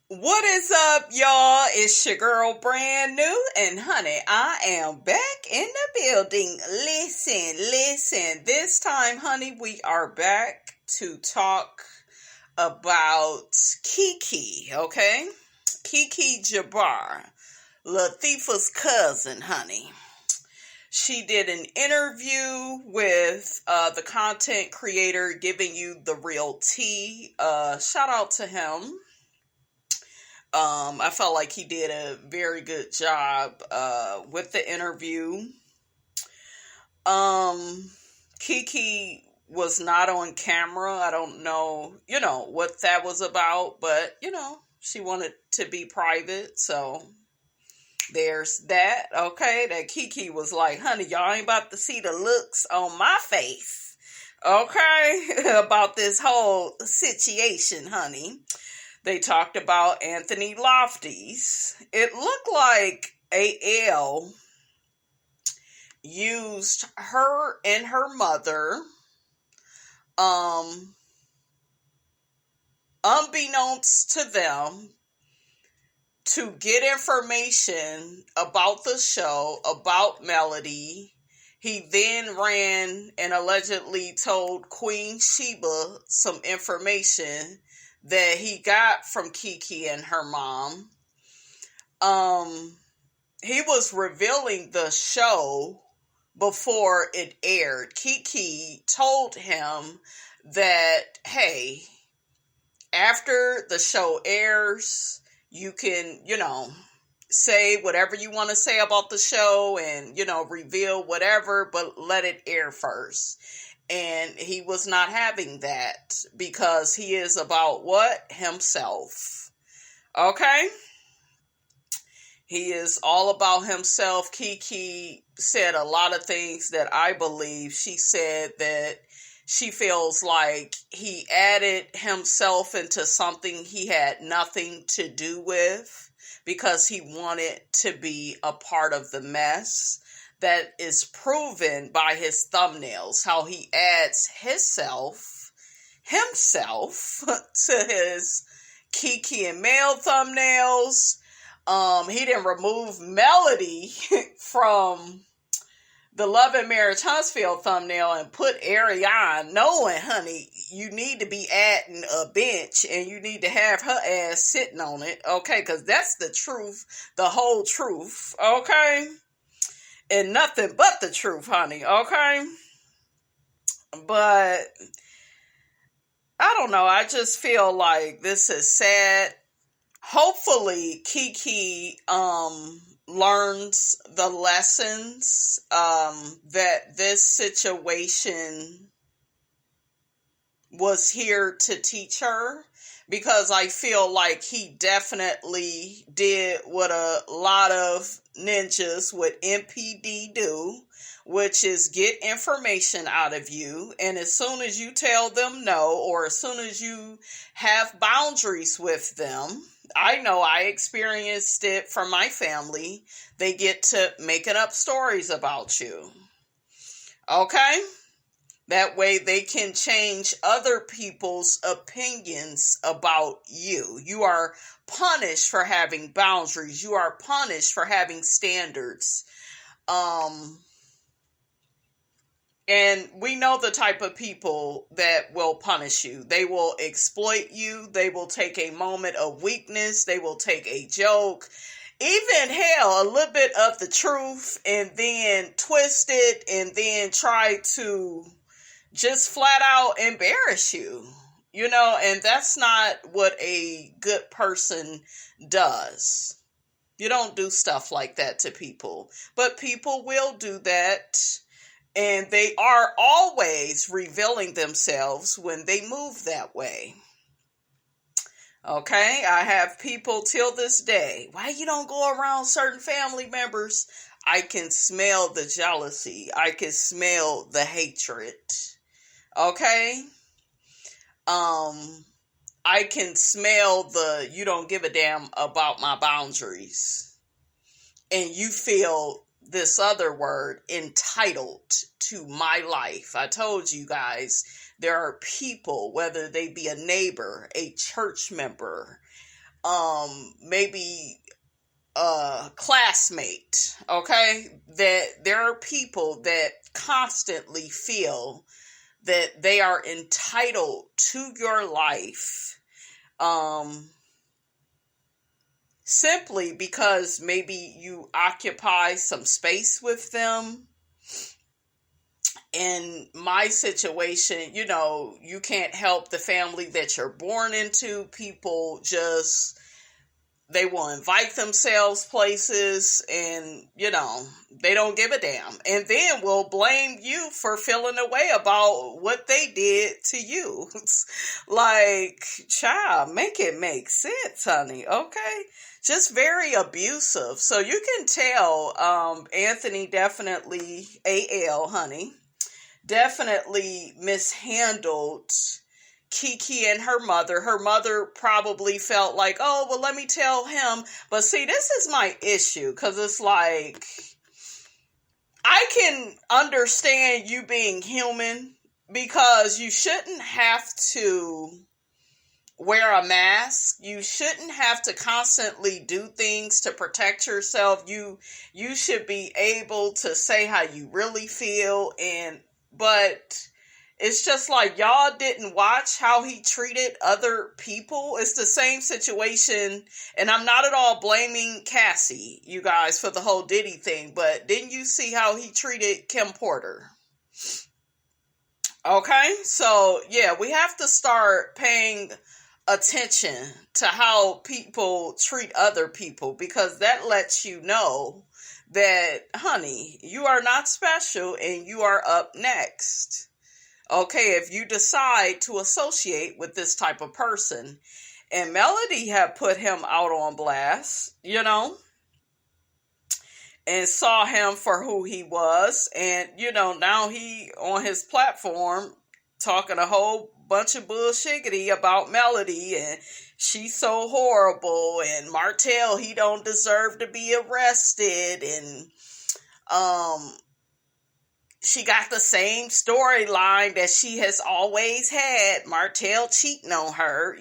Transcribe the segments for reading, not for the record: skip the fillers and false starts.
What is up, y'all? It's your girl, Brand New, and honey, I am back in the building. Listen. This time, honey, we are back to talk about Keke, okay? Keke Jabbar, Latifah's cousin, honey. She did an interview with the content creator giving you the real tea. Shout out to him. I felt like he did a very good job with the interview. Kiki was not on camera. I don't know, what that was about, but, she wanted to be private, so there's that, okay? That Kiki was like, honey, y'all ain't about to see the looks on my face, okay? About this whole situation, honey. They talked about Anthony Lofty's. It looked like AL used her and her mother, unbeknownst to them, to get information about the show, about Melody. He then ran and allegedly told Queen Sheba some information that he got from Kiki and her mom. He was revealing the show before it aired. Kiki told him that, hey, after the show airs, you can, say whatever you want to say about the show and, reveal whatever, but let it air first. And he was not having that because he is about what? Himself. Okay? He is all about himself. Kiki said a lot of things that I believe. She said that she feels like he added himself into something he had nothing to do with because he wanted to be a part of the mess. That is proven by his thumbnails, how he adds himself to his Kiki and Male thumbnails. He didn't remove Melody from the Love and Marriage Huntsville thumbnail and put Ariane, knowing, honey, you need to be adding a bench and you need to have her ass sitting on it, okay? Because that's the truth, the whole truth, okay? And nothing but the truth, honey, okay? But I don't know. I just feel like this is sad. Hopefully, Kiki learns the lessons that this situation was here to teach her. Because I feel like he definitely did what a lot of ninjas with MPD do, which is get information out of you. And as soon as you tell them no, or as soon as you have boundaries with them, I know I experienced it from my family, they get to making up stories about you. Okay? That way they can change other people's opinions about you. You are punished for having boundaries. You are punished for having standards. And we know the type of people that will punish you. They will exploit you. They will take a moment of weakness. They will take a joke. Even hell, a little bit of the truth and then twist it and then try to just flat out embarrass you, and that's not what a good person does. You don't do stuff like that to people, but people will do that, and they are always revealing themselves when they move that way. Okay, I have people till this day, why you don't go around certain family members? I can smell the jealousy. I can smell the hatred. Okay? I can smell the you don't give a damn about my boundaries. And you feel this other word, entitled to my life. I told you guys, there are people, whether they be a neighbor, a church member, maybe a classmate, okay? That there are people that constantly feel that they are entitled to your life, simply because maybe you occupy some space with them. In my situation, you can't help the family that you're born into. People just, they will invite themselves places and, they don't give a damn. And then will blame you for feeling a way about what they did to you. Like, child, make it make sense, honey, okay? Just very abusive. So you can tell Anthony definitely, AL, honey, definitely mishandled Kiki and her mother. Her mother probably felt like, oh, well, let me tell him. But see, this is my issue, because it's like, I can understand you being human, because you shouldn't have to wear a mask. You shouldn't have to constantly do things to protect yourself. You should be able to say how you really feel. But it's just like, y'all didn't watch how he treated other people. It's the same situation. And I'm not at all blaming Cassie, you guys, for the whole Diddy thing. But didn't you see how he treated Kim Porter? Okay? So, yeah, we have to start paying attention to how people treat other people, because that lets you know that, honey, you are not special and you are up next. Okay, if you decide to associate with this type of person. And Melody had put him out on blast, and saw him for who he was. And, now he on his platform talking a whole bunch of bullshiggity about Melody, and she's so horrible, and Martell, he don't deserve to be arrested, and she got the same storyline that she has always had, Martell cheating on her,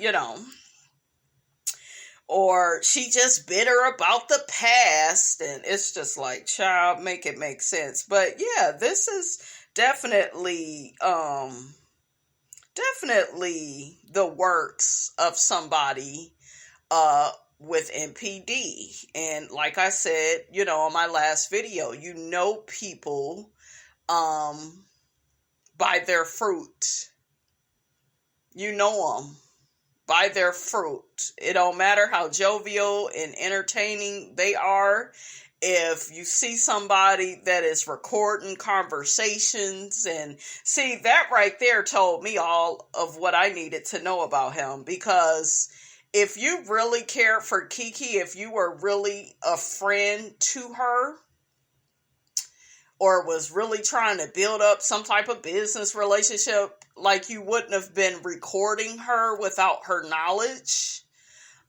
or she just bitter about the past. And it's just like, child, make it make sense. But yeah, this is definitely the works of somebody with NPD. And like I said, on my last video, people by their fruit. You know them by their fruit. It don't matter how jovial and entertaining they are. If you see somebody that is recording conversations, and see, that right there told me all of what I needed to know about him. Because if you really cared for Kiki, if you were really a friend to her, or was really trying to build up some type of business relationship, like, you wouldn't have been recording her without her knowledge.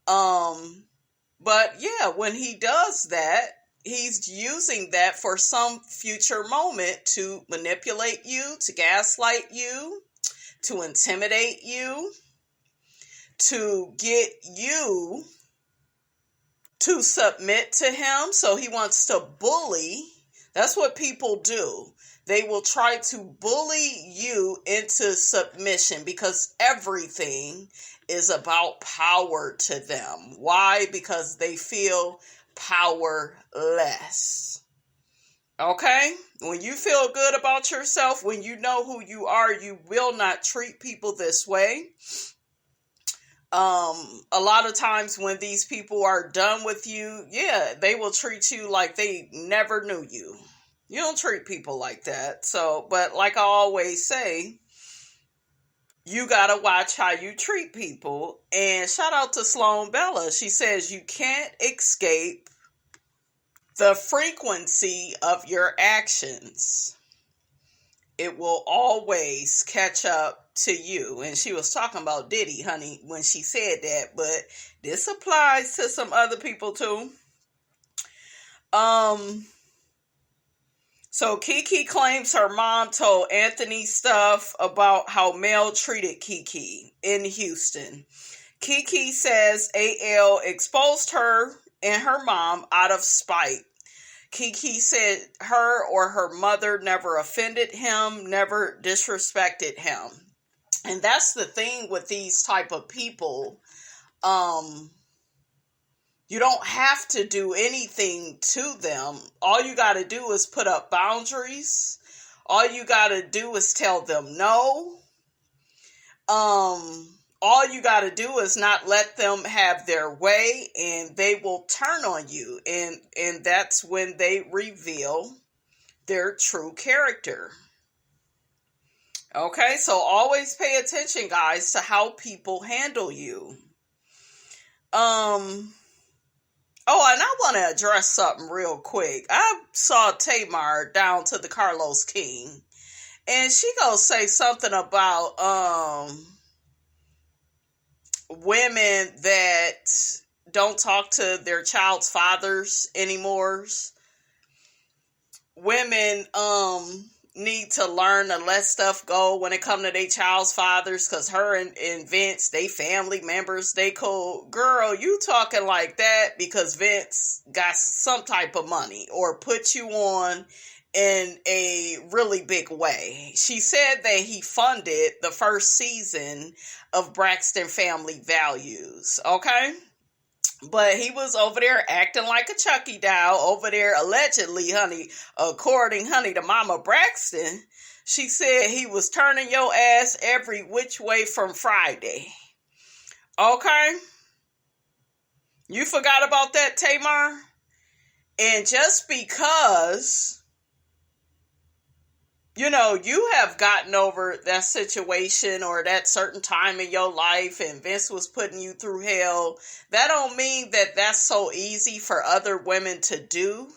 But yeah, when he does that, he's using that for some future moment to manipulate you, to gaslight you, to intimidate you, to get you to submit to him. So he wants to bully. That's what people do. They will try to bully you into submission, because everything is about power to them. Why? Because they feel powerless. Okay? When you feel good about yourself, when you know who you are, you will not treat people this way. A lot of times when these people are done with you, yeah, they will treat you like they never knew you. You don't treat people like that. So, but like I always say, you gotta watch how you treat people. And shout out to Sloan Bella. She says you can't escape the frequency of your actions. It will always catch up to you. And she was talking about Diddy, honey, when she said that. But this applies to some other people too. So Kiki claims her mom told Anthony stuff about how Mel treated Kiki in Houston. Keke says AL exposed her and her mom out of spite. Keke said her or her mother never offended him, never disrespected him. And that's the thing with these type of people. You don't have to do anything to them. All you got to do is put up boundaries. All you got to do is tell them no. All you got to do is not let them have their way, and they will turn on you. And that's when they reveal their true character. Okay, so always pay attention, guys, to how people handle you. Oh, and I want to address something real quick. I saw Tamar down to the Carlos King, and she gonna say something about women that don't talk to their child's fathers anymore. Women need to learn to let stuff go when it come to their child's fathers, because her and Vince, they family members, they cool. Girl, you talking like that because Vince got some type of money or put you on in a really big way. She said that he funded the first season of Braxton Family Values, okay? But he was over there acting like a Chucky doll over there, allegedly, honey, according, to Mama Braxton. She said he was turning your ass every which way from Friday. Okay? You forgot about that, Tamar? And just because, you have gotten over that situation or that certain time in your life and Vince was putting you through hell, that don't mean that that's so easy for other women to do.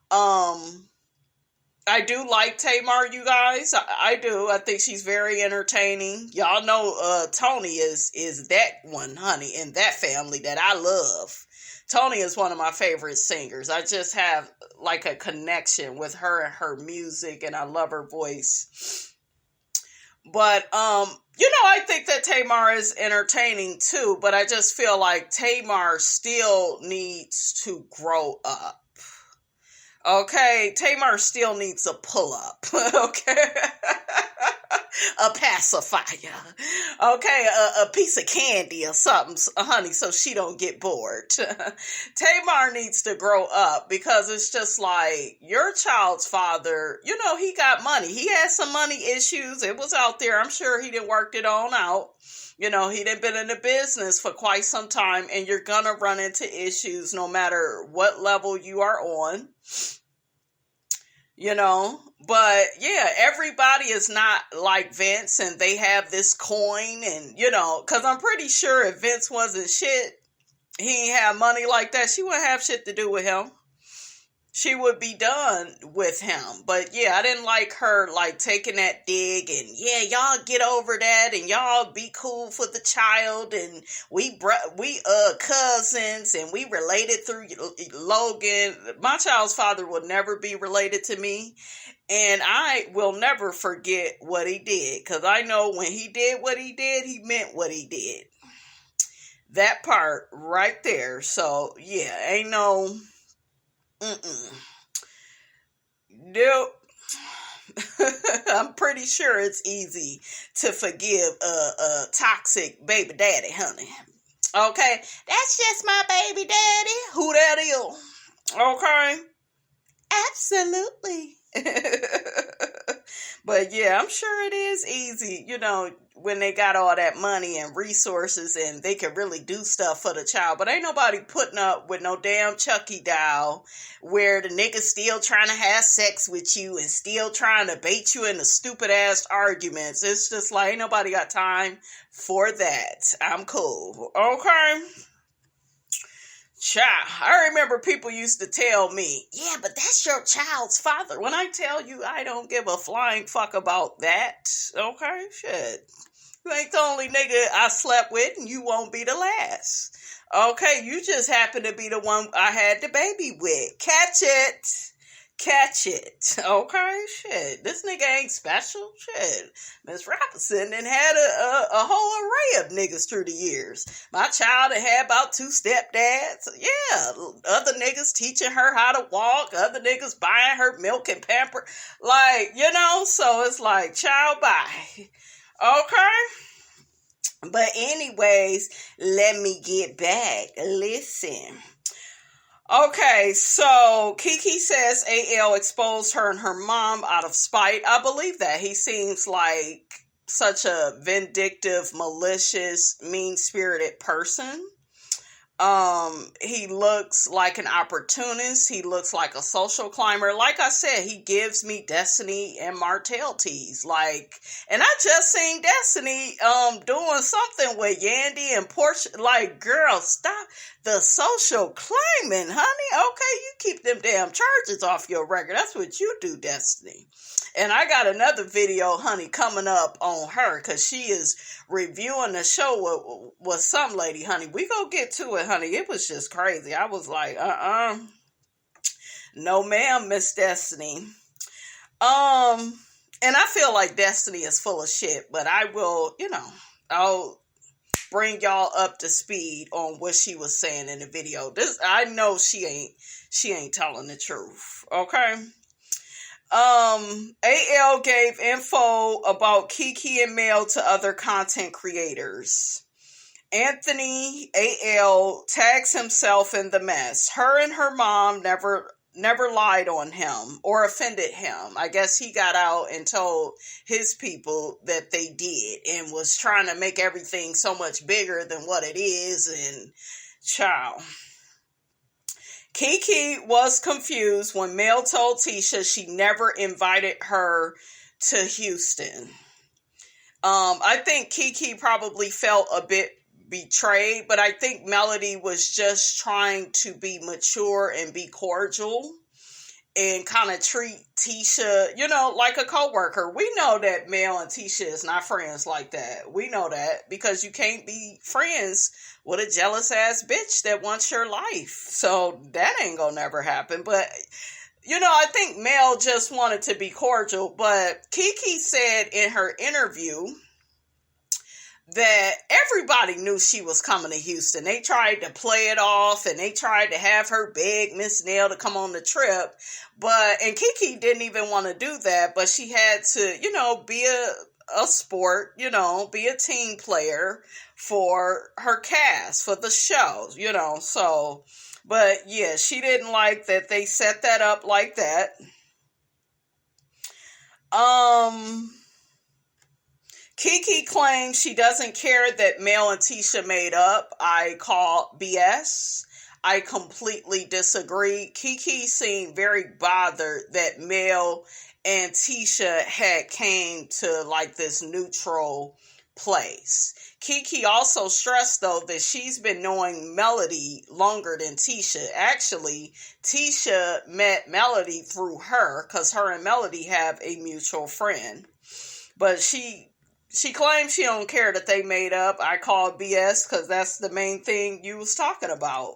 I do like Tamar, you guys. I do. I think she's very entertaining. Y'all know Tony is that one, honey, in that family that I love. Tony is one of my favorite singers. I just have like a connection with her and her music, and I love her voice. But, I think that Tamar is entertaining too, but I just feel like Tamar still needs to grow up. Okay, Tamar still needs a pull-up, okay? A pacifier, okay? A piece of candy or something, honey, so she don't get bored. Tamar needs to grow up because it's just like your child's father, he got money. He had some money issues. It was out there. I'm sure he didn't work it on out. He done been in the business for quite some time, and you're gonna run into issues no matter what level you are on. But yeah, everybody is not like Vince and they have this coin and, because I'm pretty sure if Vince wasn't shit, he ain't have money like that, she wouldn't have shit to do with him. She would be done with him. But yeah, I didn't like her like taking that dig and yeah, y'all get over that and y'all be cool for the child and we cousins and we related through Logan. My child's father will never be related to me, and I will never forget what he did, because I know when he did what he did, he meant what he did. That part right there. So yeah, ain't no nope. I'm pretty sure it's easy to forgive a toxic baby daddy, honey. Okay, that's just my baby daddy. Who that is? Okay, absolutely. But yeah, I'm sure it is easy, when they got all that money and resources and they can really do stuff for the child. But ain't nobody putting up with no damn Chucky doll where the nigga's still trying to have sex with you and still trying to bait you into stupid ass arguments. It's just like, ain't nobody got time for that. I'm cool. Okay? Child, I remember people used to tell me, yeah, but that's your child's father. When I tell you, I don't give a flying fuck about that. Okay, shit. You ain't the only nigga I slept with, and you won't be the last. Okay, you just happen to be the one I had the baby with. Catch it. catch it. Okay, shit. This nigga ain't special. Shit. Miss Robinson done had a whole array of niggas through the years. My child had about 2 stepdads. Yeah. Other niggas teaching her how to walk. Other niggas buying her milk and pamper. Like, so it's like, child, bye. Okay. But anyways, let me get back. Listen. Okay, so Kiki says AL exposed her and her mom out of spite. I believe that. He seems like such a vindictive, malicious, mean-spirited person. He looks like an opportunist. He looks like a social climber. Like I said, he gives me Destiny and Martell tease. Like, and I just seen Destiny, doing something with Yandy and Portia. Like, girl, stop the social climbing, honey. Okay, you keep them damn charges off your record. That's what you do, Destiny. And I got another video, honey, coming up on her, because she is reviewing the show with some lady, honey. We gonna get to it, honey. It was just crazy. I was like, no ma'am, Miss Destiny. And I feel like Destiny is full of shit, but I will, I'll bring y'all up to speed on what she was saying in the video. I know she ain't telling the truth, okay? AL gave info about Kiki and Mel to other content creators. Anthony AL tags himself in the mess. Her and her mom never lied on him or offended him. I guess he got out and told his people that they did and was trying to make everything so much bigger than what it is. And child. Kiki was confused when Mel told Tisha she never invited her to Houston. I think Kiki probably felt a bit betrayed, but I think Melody was just trying to be mature and be cordial and kind of treat Tisha, like a coworker. We know that Mel and Tisha is not friends like that. We know that because you can't be friends with a jealous ass bitch that wants your life. So that ain't gonna never happen. But, I think Mel just wanted to be cordial. But Kiki said in her interview that everybody knew she was coming to Houston. They tried to play it off and they tried to have her beg Miss Nell to come on the trip. And Kiki didn't even want to do that, but she had to, be a sport, be a team player for her cast, for the show, so, but yeah, she didn't like that they set that up like that. Kiki claims she doesn't care that Mel and Tisha made up. I call BS. I completely disagree. Kiki seemed very bothered that Mel and Tisha had came to like this neutral place. Kiki also stressed though that she's been knowing Melody longer than Tisha. Actually, Tisha met Melody through her because her and Melody have a mutual friend. But she claims she don't care that they made up. I call BS because that's the main thing you was talking about.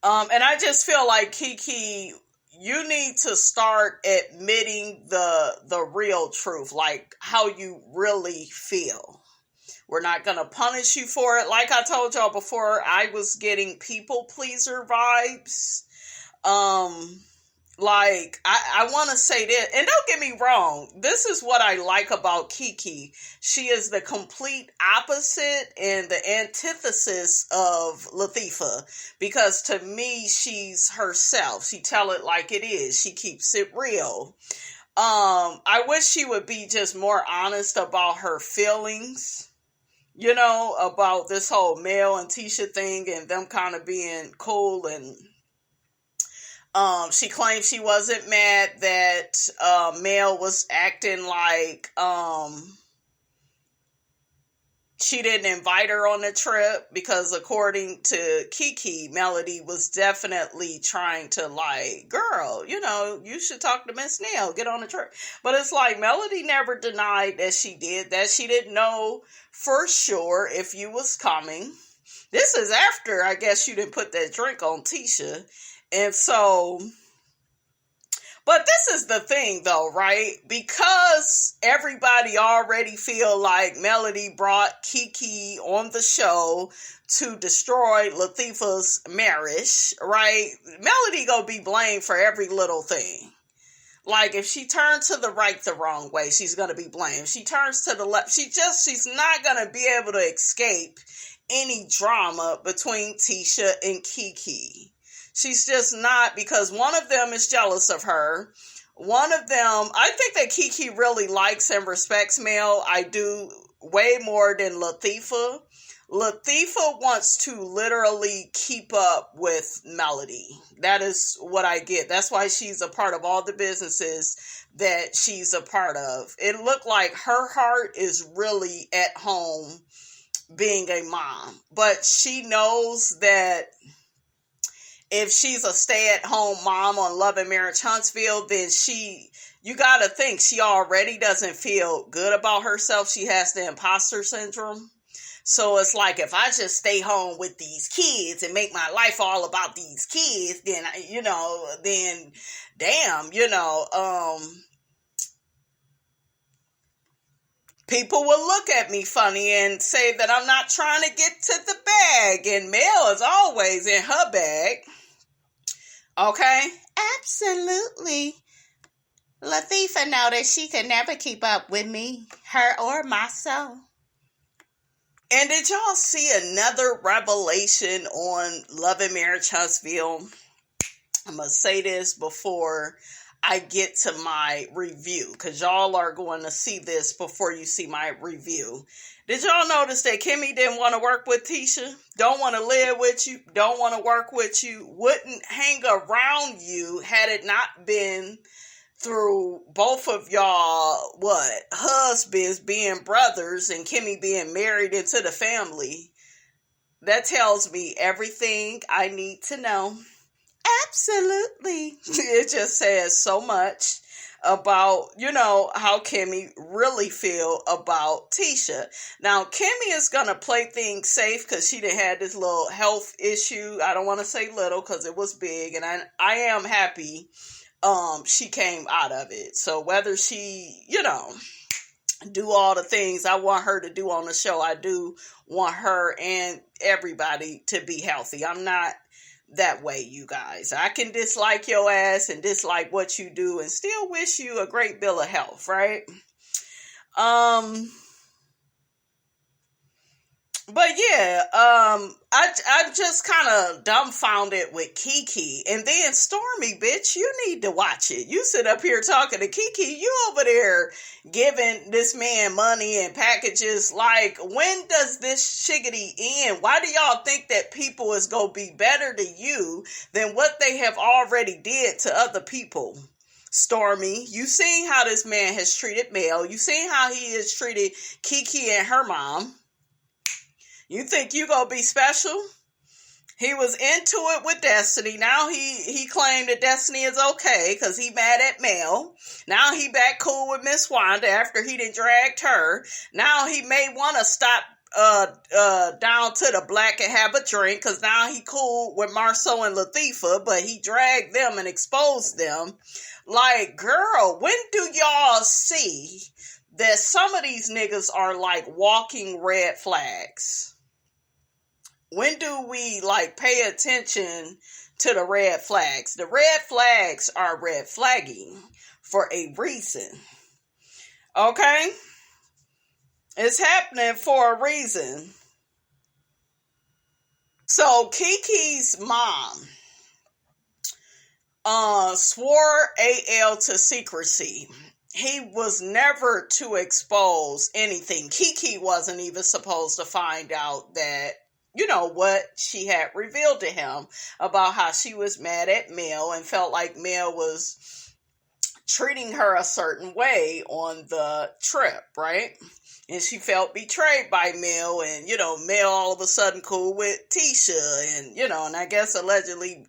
And I just feel like Kiki, you need to start admitting the real truth, like how you really feel. We're not going to punish you for it. Like I told y'all before, I was getting people pleaser vibes. Like, I want to say this, and don't get me wrong, this is what I like about Kiki. She is the complete opposite and the antithesis of Latifah, because to me, she's herself. She tell it like it is. She keeps it real. I wish she would be just more honest about her feelings, about this whole Mel and Tisha thing and them kind of being cool. And she claimed she wasn't mad that Mel was acting like she didn't invite her on the trip, because according to Kiki, Melody was definitely trying to like, girl, you should talk to Miss Nell, get on the trip. But it's like Melody never denied that she did that. She didn't know for sure if you was coming. This is after, I guess, you didn't put that drink on Tisha. And so But this is the thing though, right? Because everybody already feel like Melody brought Keke on the show to destroy Latifah's marriage, right? Melody gonna be blamed for every little thing. Like, if she turns to the right the wrong way, she's going to be blamed. She turns to the left. She's not going to be able to escape any drama between Tisha and Kiki. She's just not, because one of them is jealous of her. One of them, I think that Kiki really likes and respects Mel. I do, way more than Latifah. Latifah wants to literally keep up with Melody. That is what I get. That's why she's a part of all the businesses that she's a part of. It looked like her heart is really at home being a mom. But she knows that if she's a stay-at-home mom on Love and Marriage Huntsville, then you got to think she already doesn't feel good about herself. She has the imposter syndrome. So it's like, if I just stay home with these kids and make my life all about these kids, then, damn, people will look at me funny and say that I'm not trying to get to the bag. And Mel is always in her bag. Okay? Absolutely. Latifah know that she can never keep up with me, her or myself. And did y'all see another revelation on Love and Marriage Huntsville? I'm going to say this before I get to my review, because y'all are going to see this before you see my review. Did y'all notice that Kimmy didn't want to work with Tisha? Don't want to live with you? Don't want to work with you? Wouldn't hang around you had it not been through both of y'all, husbands being brothers and Kimmy being married into the family? That tells me everything I need to know. Absolutely. It just says so much about, how Kimmy really feel about Tisha. Now, Kimmy is going to play things safe because she done had this little health issue. I don't want to say little because it was big, and I am happy she came out of it. So whether she, do all the things I want her to do on the show, I do want her and everybody to be healthy. I'm not that way, you guys. I can dislike your ass and dislike what you do and still wish you a great bill of health, right? But yeah, I'm just kind of dumbfounded with Kiki. And then Stormy, bitch, you need to watch it. You sit up here talking to Kiki, you over there giving this man money and packages. Like, when does this shiggity end? Why do y'all think that people is going to be better to you than what they have already did to other people? Stormy, you seen how this man has treated Mel. You seen how he has treated Kiki and her mom. You think you gonna be special? He was into it with Destiny. Now he claimed that Destiny is okay because he mad at Mel. Now he back cool with Miss Wanda after he done dragged her. Now he may want to stop down to the Black and have a drink because now he cool with Marceau and Latifah, but he dragged them and exposed them. Like, girl, when do y'all see that some of these niggas are like walking red flags? When do we pay attention to the red flags? The red flags are red flagging for a reason. Okay? It's happening for a reason. So Kiki's mom swore AL to secrecy. He was never to expose anything. Kiki wasn't even supposed to find out that, what she had revealed to him about how she was mad at Mel and felt like Mel was treating her a certain way on the trip, right? And she felt betrayed by Mel, and, Mel all of a sudden cool with Tisha, and, and I guess allegedly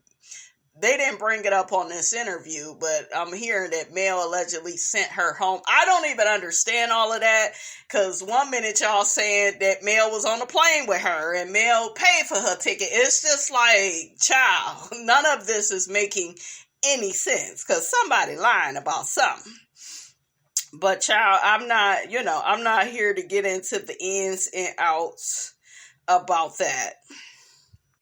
they didn't bring it up on this interview, but I'm hearing that Mel allegedly sent her home. I don't even understand all of that, because one minute y'all saying that Mel was on a plane with her and Mel paid for her ticket. It's just like, child, none of this is making any sense, because somebody lying about something. But child, I'm not here to get into the ins and outs about that.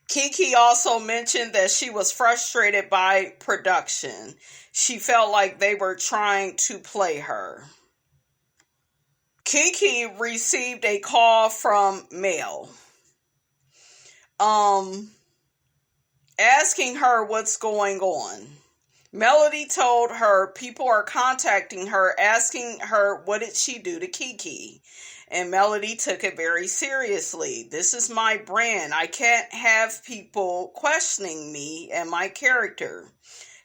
Kiki also mentioned that she was frustrated by production. She felt like they were trying to play her. Kiki received a call from Mel, asking her what's going on. Melody told her people are contacting her, asking her what did she do to Kiki. And Melody took it very seriously. This is my brand. I can't have people questioning me and my character.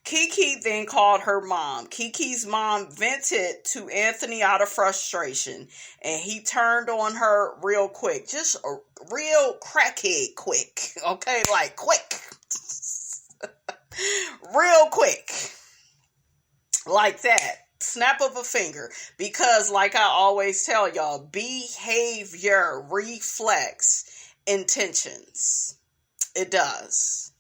Kiki then called her mom. Kiki's mom vented to Anthony out of frustration, and he turned on her real quick. Just a real crackhead quick. Okay, like quick. Real quick. Like that. Snap of a finger. Because like I always tell y'all, behavior reflects intentions. It does.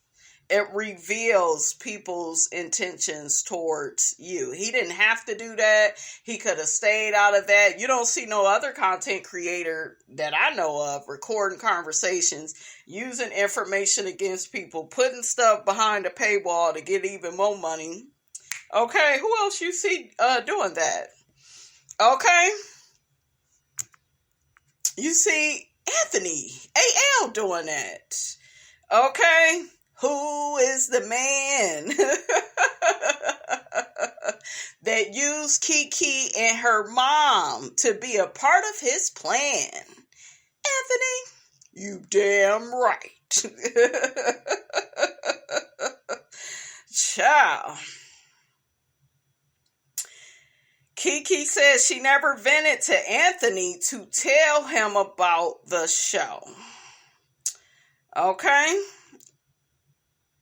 It reveals people's intentions towards you. He didn't have to do that. He could have stayed out of that. You don't see no other content creator that I know of recording conversations, using information against people, putting stuff behind a paywall to get even more money. Okay, who else you see doing that? Okay. You see Anthony, AL doing that. Okay. Who is the man that used Kiki and her mom to be a part of his plan? Anthony, you damn right. Child. Kiki says she never vented to Anthony to tell him about the show. Okay?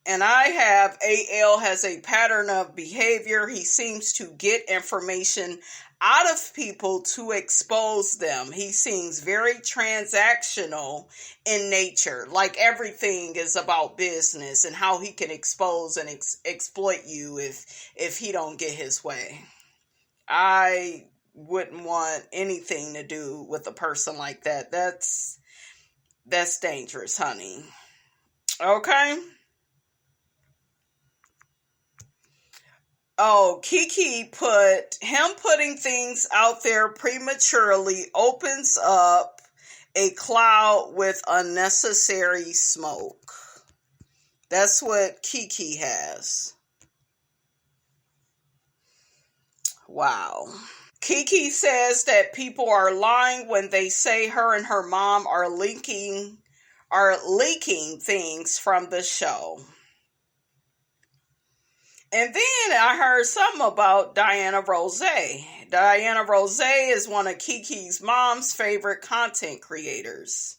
And I have AL has a pattern of behavior. He seems to get information out of people to expose them. He seems very transactional in nature. Like everything is about business and how he can expose and exploit you if he don't get his way. I wouldn't want anything to do with a person like that. That's dangerous, honey. Okay? Oh, Kiki putting things out there prematurely opens up a cloud with unnecessary smoke. That's what Kiki has. Wow. Kiki says that people are lying when they say her and her mom are leaking things from the show. And then I heard something about Diana Rose. Diana Rose is one of Kiki's mom's favorite content creators.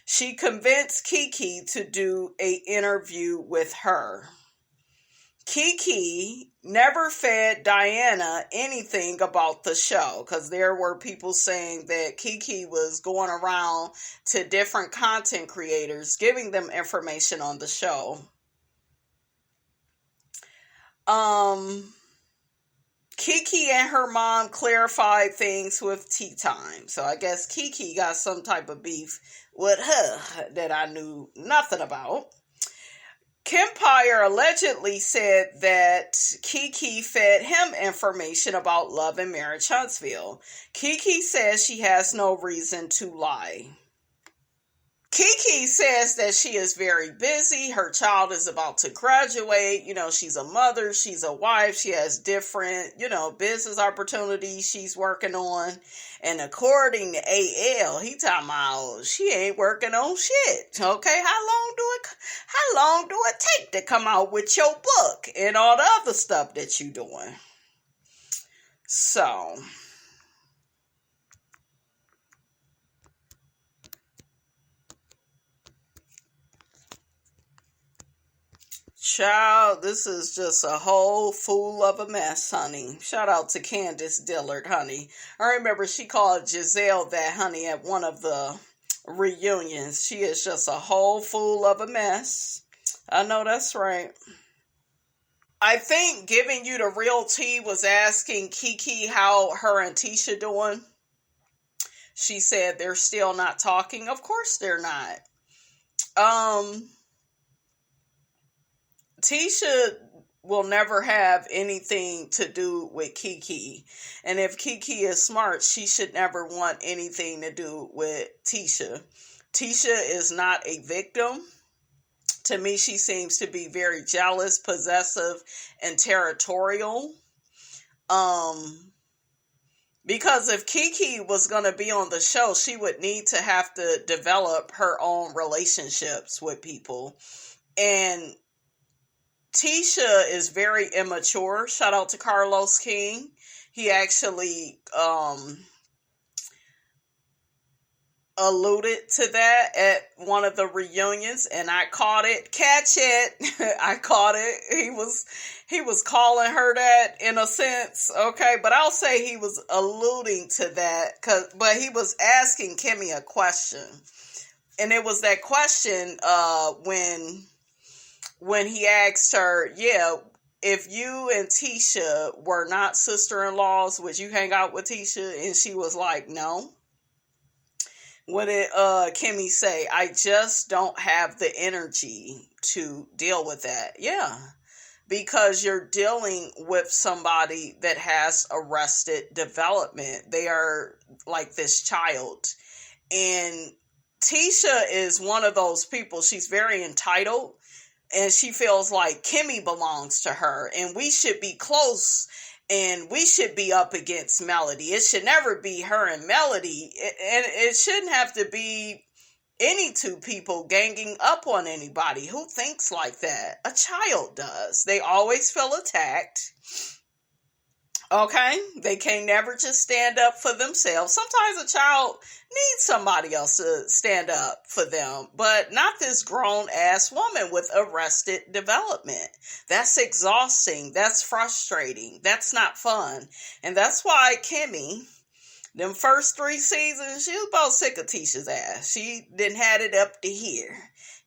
She convinced Kiki to do an interview with her. Kiki never fed Diana anything about the show because there were people saying that Kiki was going around to different content creators giving them information on the show. Kiki and her mom clarified things with Tea Time. So I guess Kiki got some type of beef with her that I knew nothing about. Kempire allegedly said that Kiki fed him information about Love and Marriage Huntsville. Kiki says she has no reason to lie. Kiki says that she is very busy. Her child is about to graduate. She's a mother. She's a wife. She has different, business opportunities she's working on. And according to AL, he talking about she ain't working on shit. Okay, how long do it take to come out with your book and all the other stuff that you doing? So, child, this is just a whole fool of a mess, honey. Shout out to Candace Dillard, honey. I remember she called Giselle that, honey, at one of the reunions. She is just a whole fool of a mess. I know that's right. I think Giving You the Real Tea was asking Kiki how her and Tisha doing. She said they're still not talking. Of course they're not. Tisha will never have anything to do with Kiki. And if Kiki is smart, she should never want anything to do with Tisha. Tisha is not a victim. To me, she seems to be very jealous, possessive, and territorial. Because if Kiki was going to be on the show, she would need to have to develop her own relationships with people. And Tisha is very immature. Shout out to Carlos King. He actually alluded to that at one of the reunions, and I caught it. Catch it. I caught it. He was calling her that in a sense, okay? But I'll say he was alluding to that, but he was asking Kimmy a question. And it was that question when he asked her, if you and Tisha were not sister-in-laws, would you hang out with Tisha? And she was like, no. What did Kimmy say? I just don't have the energy to deal with that. Yeah, because you're dealing with somebody that has arrested development. They are like this child. And Tisha is one of those people. She's very entitled. And she feels like Kimmy belongs to her. And we should be close. And we should be up against Melody. It should never be her and Melody. And it shouldn't have to be any two people ganging up on anybody. Who thinks like that? A child does. They always feel attacked. Okay? They can never just stand up for themselves. Sometimes a child needs somebody else to stand up for them, but not this grown-ass woman with arrested development. That's exhausting. That's frustrating. That's not fun. And that's why Kimmy, them first 3 seasons, she was about sick of Tisha's ass. She didn't had it up to here.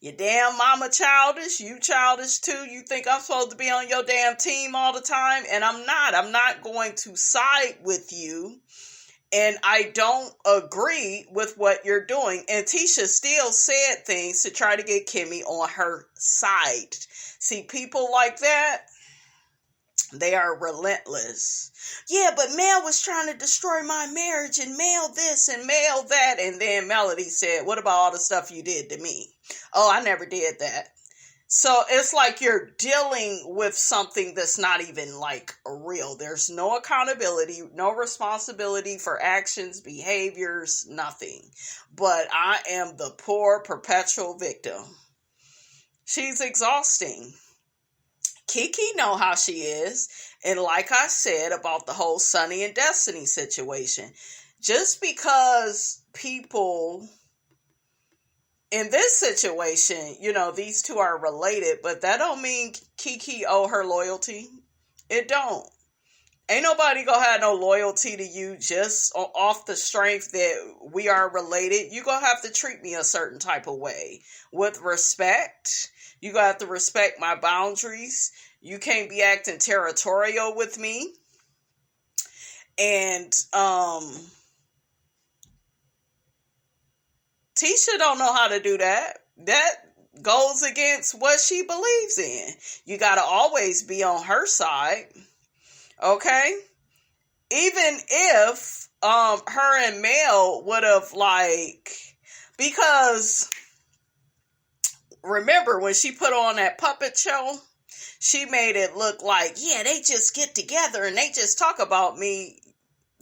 Your damn mama childish, you childish too. You think I'm supposed to be on your damn team all the time? And I'm not. I'm not going to side with you. And I don't agree with what you're doing. And Tisha still said things to try to get Kimmy on her side. See, people like that, they are relentless. Yeah, but Mel was trying to destroy my marriage and Mel this and Mel that. And then Melody said, what about all the stuff you did to me? Oh, I never did that. So it's like you're dealing with something that's not even like real. There's no accountability, no responsibility for actions, behaviors, nothing. But I am the poor perpetual victim. She's exhausting. Kiki know how she is. And like I said about the whole Sunny and Destiny situation, just because people in this situation, these two are related, but that don't mean Kiki owe her loyalty. It don't. Ain't nobody gonna have no loyalty to you just off the strength that we are related. You gonna have to treat me a certain type of way with respect. You gonna have to respect my boundaries. You can't be acting territorial with me. And Tisha don't know how to do that. That goes against what she believes in. You gotta always be on her side. Okay? Even if her and Mel would have because remember when she put on that puppet show, she made it look like, yeah, they just get together and they just talk about me.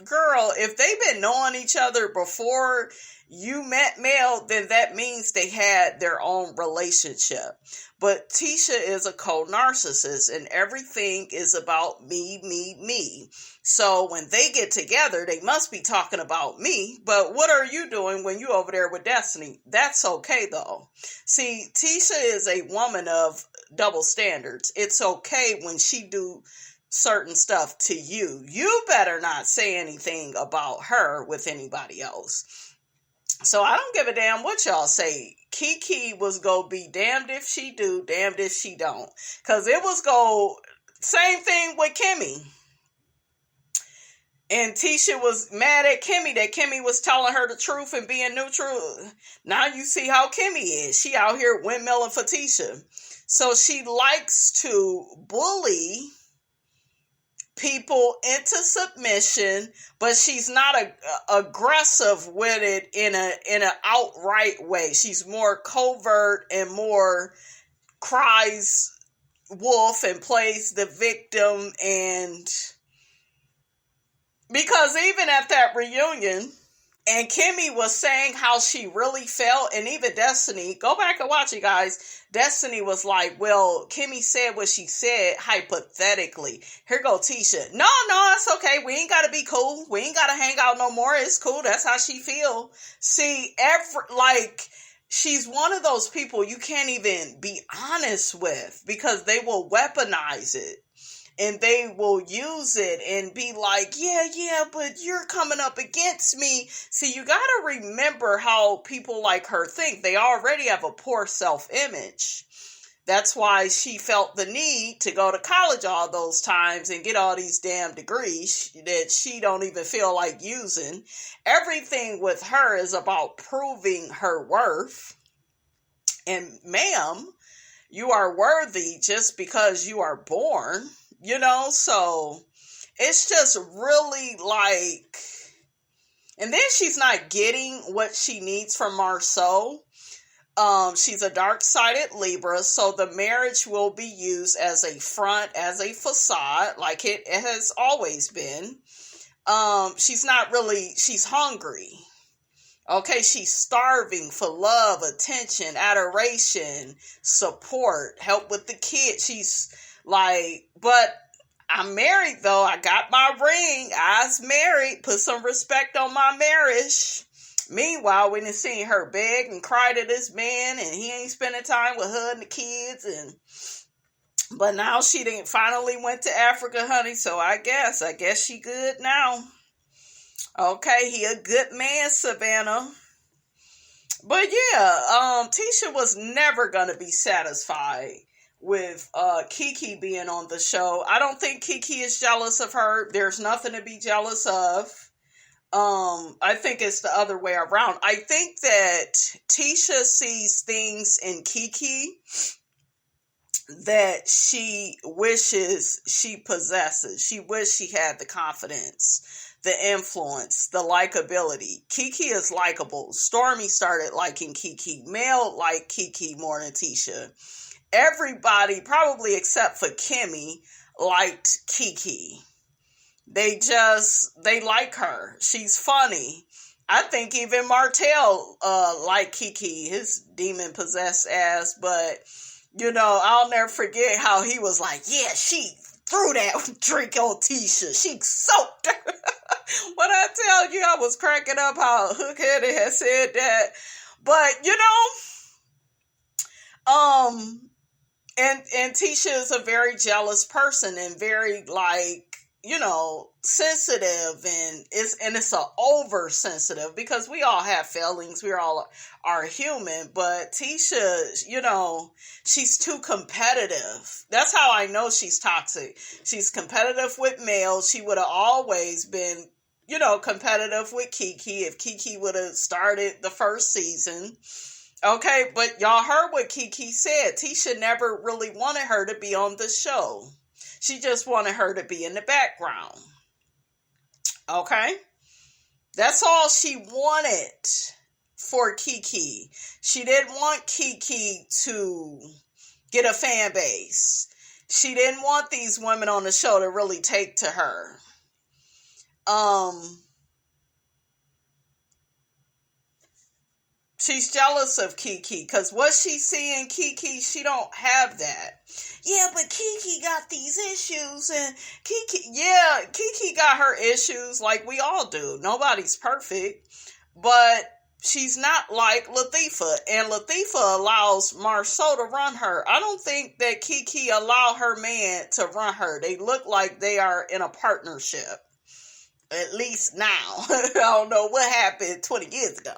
Girl, if they've been knowing each other before you met Mel, then that means they had their own relationship. But Tisha is a co-narcissist and everything is about me, me, me. So when they get together, they must be talking about me. But what are you doing when you over there with Destiny? That's okay though. See, Tisha is a woman of double standards. It's okay when she do certain stuff to you. You better not say anything about her with anybody else. So I don't give a damn what y'all say. Kiki was gonna be damned if she do, damned if she don't. Cause it was Same thing with Kimmy. And Tisha was mad at Kimmy that Kimmy was telling her the truth and being neutral. Now you see how Kimmy is. She out here windmilling for Tisha. So she likes to bully people into submission, but she's not aggressive with it in an outright way. She's more covert and more cries wolf and plays the victim. And because even at that reunion, and Kimmy was saying how she really felt, and even Destiny, go back and watch it, guys. Destiny was like, well, Kimmy said what she said hypothetically. Here go Tisha. No, it's okay. We ain't got to be cool. We ain't got to hang out no more. It's cool. That's how she feel. See, she's one of those people you can't even be honest with because they will weaponize it. And they will use it and be like, yeah, but you're coming up against me. See, you got to remember how people like her think. They already have a poor self-image. That's why she felt the need to go to college all those times and get all these damn degrees that she don't even feel like using. Everything with her is about proving her worth. And ma'am, you are worthy just because you are born. So it's just really like, and then she's not getting what she needs from Marceau. She's a dark-sided Libra, so the marriage will be used as a front, as a facade, like it has always been. She's hungry. Okay, she's starving for love, attention, adoration, support, help with the kids. She's like, but I'm married though. I got my ring. I's married. Put some respect on my marriage. Meanwhile, we done seen her beg and cry to this man, and he ain't spending time with her and the kids. But now she finally went to Africa, honey. So I guess she good now. Okay, he a good man, Savannah. But yeah, Tisha was never gonna be satisfied with Kiki being on the show. I don't think Kiki is jealous of her. There's nothing to be jealous of. I think it's the other way around. I think that Tisha sees things in Kiki that she wishes she possesses. She wishes she had the confidence, the influence, the likability. Kiki is likable. Stormy started liking Kiki. Mel liked Kiki more than Tisha. Everybody, probably except for Kimmy, liked Kiki. They like her. She's funny. I think even Martell liked Kiki, his demon-possessed ass. But, I'll never forget how he was like, yeah, she threw that drink on Tisha. She soaked her. When I tell you, I was cracking up how Hookheaded had said that. But, and Tisha is a very jealous person and very sensitive, and it's a oversensitive because we all have feelings. We all are human, but Tisha, she's too competitive. That's how I know she's toxic. She's competitive with males. She would have always been, competitive with Kiki if Kiki would have started the first season. Okay, but y'all heard what Kiki said. Tisha never really wanted her to be on the show. She just wanted her to be in the background. Okay? That's all she wanted for Kiki. She didn't want Kiki to get a fan base. She didn't want these women on the show to really take to her. She's jealous of Kiki because what she see in Kiki, she don't have that. Yeah, but Kiki got these issues, and Kiki got her issues like we all do. Nobody's perfect, but she's not like Latifah, and Latifah allows Marceau to run her. I don't think that Kiki allowed her man to run her. They look like they are in a partnership, at least now. I don't know what happened 20 years ago.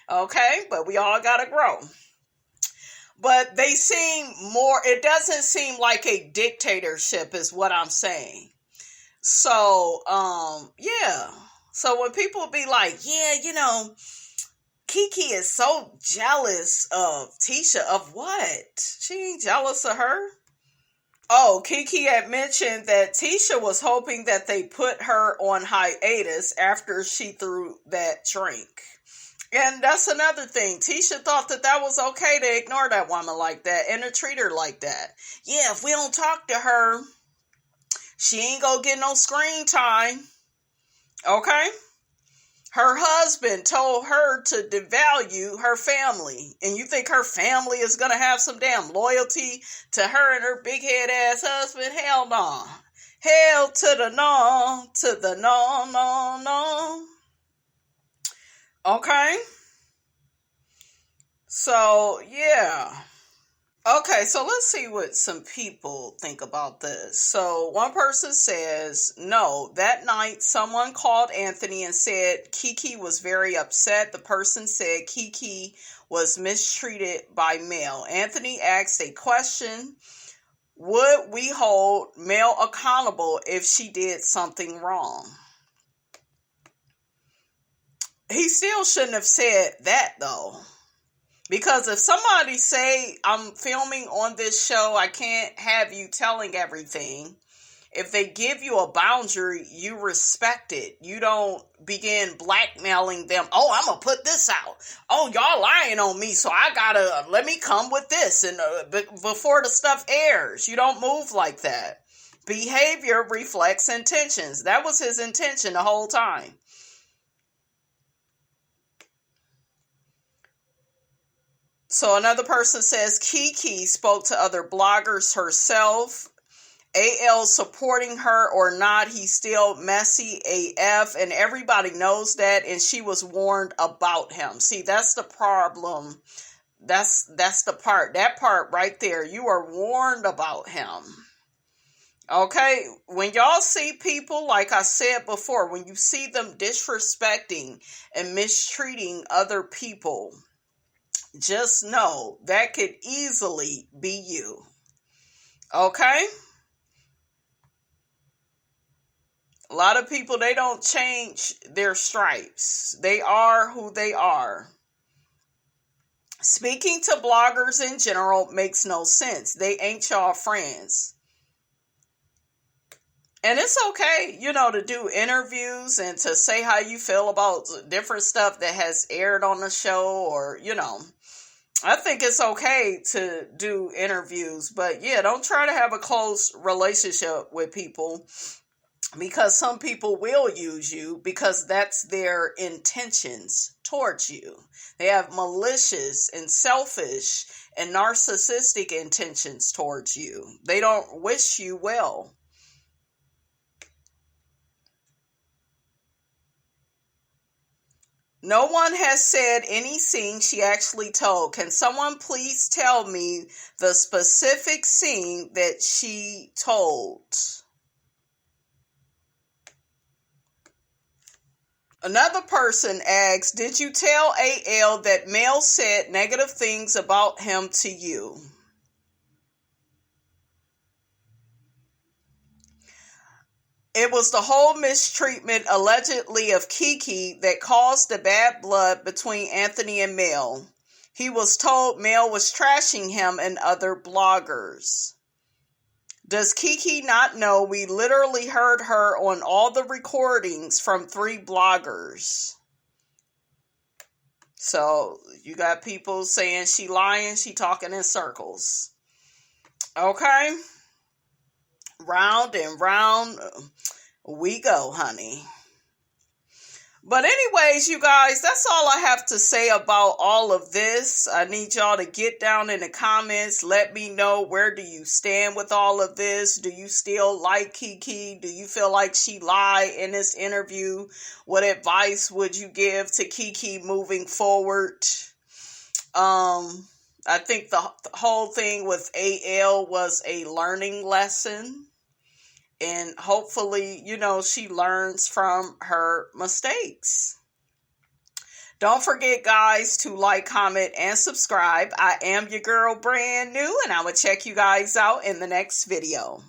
Okay, but we all gotta grow. But they seem more, it doesn't seem like a dictatorship is what I'm saying. So, yeah. So when people be like, yeah, Kiki is so jealous of Tisha. Of what? She ain't jealous of her. Oh, Kiki had mentioned that Tisha was hoping that they put her on hiatus after she threw that drink. And that's another thing. Tisha thought that that was okay to ignore that woman like that and to treat her like that. Yeah, if we don't talk to her, she ain't gonna get no screen time. Okay? Her husband told her to devalue her family. And you think her family is gonna have some damn loyalty to her and her big head ass husband? Hell no. Hell to the no, to the no, no, no. Okay? So, yeah. Okay, so let's see what some people think about this. So one person says, no, that night someone called Anthony and said Kiki was very upset. The person said Kiki was mistreated by Mel. Anthony asked a question, would we hold Mel accountable if she did something wrong? He still shouldn't have said that though. Because if somebody say, I'm filming on this show, I can't have you telling everything. If they give you a boundary, you respect it. You don't begin blackmailing them. Oh, I'm going to put this out. Oh, y'all lying on me, so I got to, let me come with this. And before the stuff airs, you don't move like that. Behavior reflects intentions. That was his intention the whole time. So another person says Kiki spoke to other bloggers herself. AL supporting her or not, he's still messy AF, and everybody knows that, and she was warned about him. See, that's the problem. That's the part. That part right there. You are warned about him. Okay? When y'all see people, like I said before, when you see them disrespecting and mistreating other people, just know that could easily be you. Okay? A lot of people, they don't change their stripes. They are who they are. Speaking to bloggers in general makes no sense. They ain't y'all friends. And it's okay, to do interviews and to say how you feel about different stuff that has aired on the show or, I think it's okay to do interviews, but yeah, don't try to have a close relationship with people because some people will use you because that's their intentions towards you. They have malicious and selfish and narcissistic intentions towards you. They don't wish you well. No one has said anything she actually told. Can someone please tell me the specific scene that she told? Another person asks, did you tell AL that Mel said negative things about him to you? It was the whole mistreatment, allegedly, of Kiki that caused the bad blood between Anthony and Mel. He was told Mel was trashing him and other bloggers. Does Kiki not know we literally heard her on all the recordings from 3 bloggers? So you got people saying she lying, she talking in circles. Okay? Round and round we go, honey. But anyways, you guys, that's all I have to say about all of this. I need y'all to get down in the comments. Let me know, where do you stand with all of this? Do you still like Kiki? Do you feel like she lied in this interview? What advice would you give to Kiki moving forward? I think the whole thing with AL was a learning lesson. And hopefully, she learns from her mistakes. Don't forget, guys, to like, comment, and subscribe. I am your girl, brand new, and I will check you guys out in the next video.